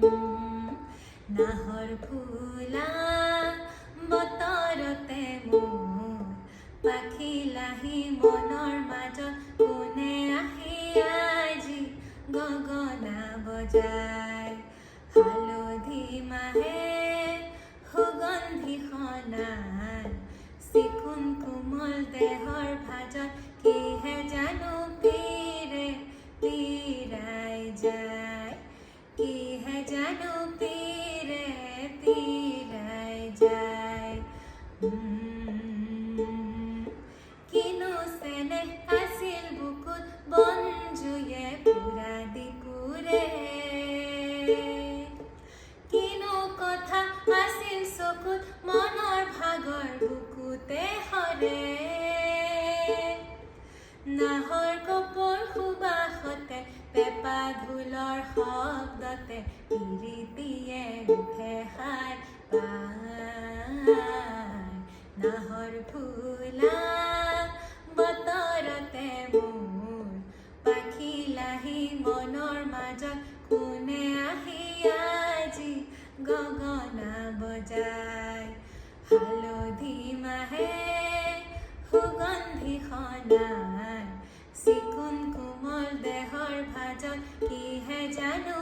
নাহৰ ফুলা বতৰতে মোৰ পাখিলাহি মনৰ মাজত কোনে আহি আজি গগনা বজায় হালধি মাহে সুগন্ধি সনান চিকুণ কোমল দেহৰ ভাজত কিহে জানো পীৰে পীৰাই যায় কিহে জানো পীৰে পীৰাই যায় কিনো চেনেহ আছিল বুকুত বনজুয়ে পুৰা দিকুৰে কিনো কথা আছিল চকুত মনৰ ভাগৰ বুকুতে সৰে নাহৰ কপৰ সুবাসতে পেপা ঢোলৰ শব্দতে পিৰিতিয়ে উঠে সাৰ পায় নাহৰ ফুলা বতৰতে মোৰ পাখিলাহি মনৰ মাজত কোনে আহি আজি গগনা বজায় হালধি মাহে সুগন্ধি সনান চিকুণ কোমল দেহৰ ভাজত কিহে জানো